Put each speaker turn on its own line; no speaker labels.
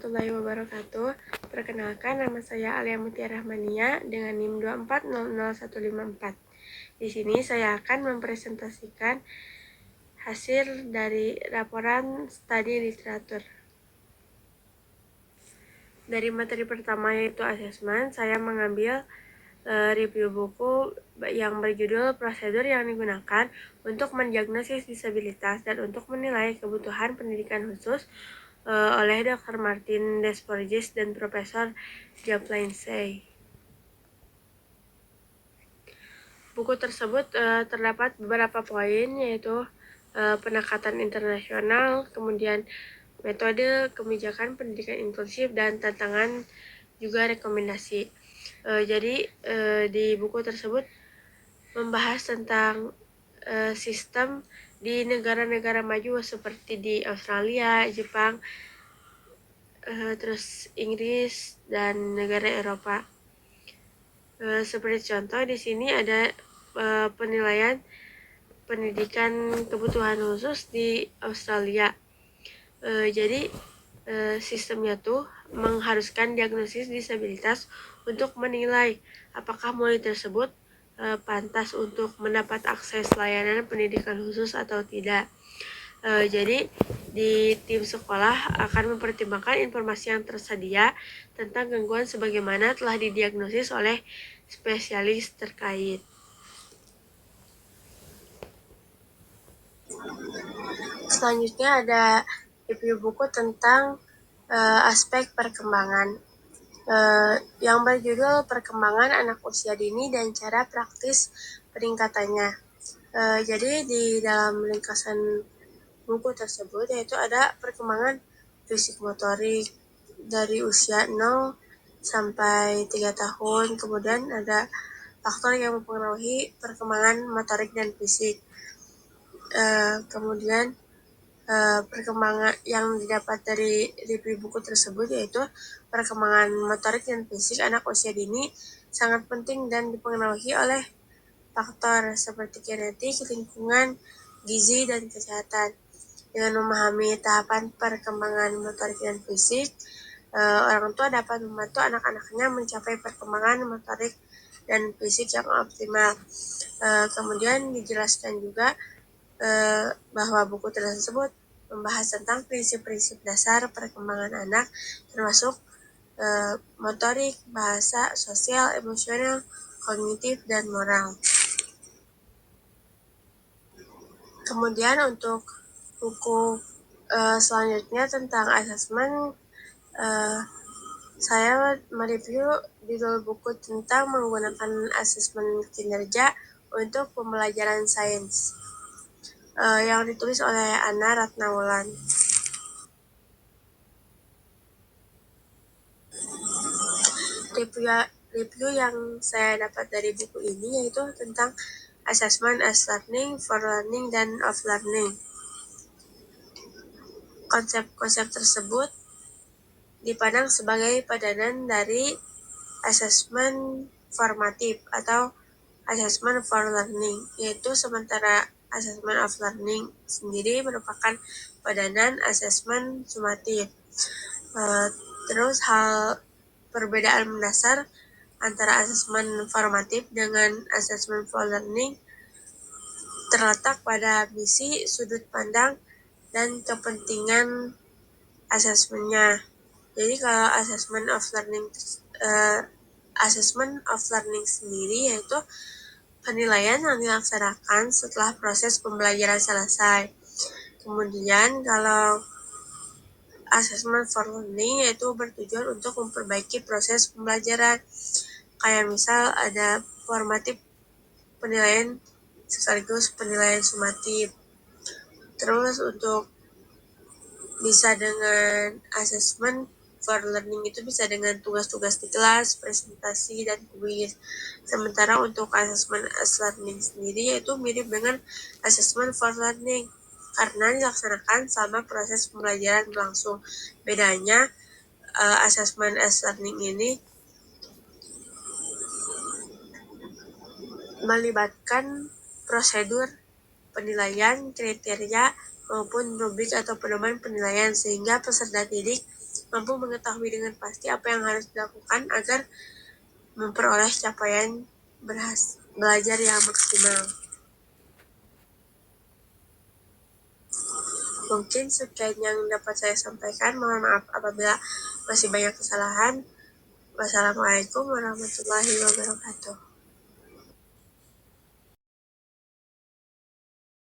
warahmatullahi wabarakatuh. Perkenalkan, nama saya Alia Mutiara Rahmania dengan NIM 2400154. Di sini saya akan mempresentasikan hasil dari laporan studi literatur. Dari materi pertama yaitu asesmen, saya mengambil review buku yang berjudul Prosedur yang digunakan untuk mendiagnosis disabilitas dan untuk menilai kebutuhan pendidikan khusus oleh Dr. Martin Desporgis dan Profesor Jaap Lindsay. Buku tersebut terdapat beberapa poin, yaitu pendekatan internasional, kemudian metode kebijakan pendidikan inklusif, dan tantangan juga rekomendasi. Jadi di buku tersebut membahas tentang sistem di negara-negara maju seperti di Australia, Jepang, terus Inggris dan negara Eropa. Seperti contoh di sini ada penilaian pendidikan kebutuhan khusus di Australia. Jadi sistemnya tuh mengharuskan diagnosis disabilitas untuk menilai apakah murid tersebut pantas untuk mendapat akses layanan pendidikan khusus atau tidak. Jadi di tim sekolah akan mempertimbangkan informasi yang tersedia tentang gangguan sebagaimana telah didiagnosis oleh spesialis terkait. Selanjutnya ada review buku tentang aspek perkembangan yang berjudul Perkembangan Anak Usia Dini dan Cara Praktis Peningkatannya. Jadi di dalam ringkasan buku tersebut yaitu ada perkembangan fisik motorik dari usia 0 sampai 3 tahun, kemudian ada faktor yang mempengaruhi perkembangan motorik dan fisik. Kemudian perkembangan yang didapat dari review buku tersebut yaitu perkembangan motorik dan fisik anak usia dini sangat penting dan dipengaruhi oleh faktor seperti genetik, lingkungan, gizi, dan kesehatan. Dengan memahami tahapan perkembangan motorik dan fisik, orang tua dapat membantu anak-anaknya mencapai perkembangan motorik dan fisik yang optimal. Kemudian dijelaskan juga bahwa buku tersebut membahas tentang prinsip-prinsip dasar perkembangan anak, termasuk motorik, bahasa, sosial, emosional, kognitif, dan moral. Kemudian untuk buku selanjutnya tentang asesmen, saya mereview judul buku tentang menggunakan asesmen kinerja untuk pembelajaran sains yang ditulis oleh Anna Ratnawulan. Review yang saya dapat dari buku ini yaitu tentang assessment as learning, for learning, dan of learning. Konsep-konsep tersebut dipandang sebagai padanan dari assessment formatif atau assessment for learning, yaitu sementara assessment of learning sendiri merupakan padanan assessment sumatif. Terus perbedaan mendasar antara assessment formatif dengan assessment for learning terletak pada misi, sudut pandang, dan kepentingan asesmennya. Jadi kalau assessment of learning sendiri yaitu penilaian yang dilaksanakan setelah proses pembelajaran selesai. Kemudian kalau assessment for learning yaitu bertujuan untuk memperbaiki proses pembelajaran. Kayak misal ada formatif penilaian sekaligus penilaian sumatif. Terus untuk bisa dengan assessment for learning itu bisa dengan tugas-tugas di kelas, presentasi, dan kuis. Sementara untuk assessment as learning sendiri yaitu mirip dengan assessment for learning karena dilaksanakan selama proses pembelajaran berlangsung. Bedanya assessment as learning ini melibatkan prosedur penilaian, kriteria, maupun rubrik atau pedoman penilaian sehingga peserta didik mampu mengetahui dengan pasti apa yang harus dilakukan agar memperoleh capaian belajar yang maksimal. Mungkin sekian yang dapat saya sampaikan. Mohon maaf apabila masih banyak kesalahan. Wassalamualaikum warahmatullahi wabarakatuh.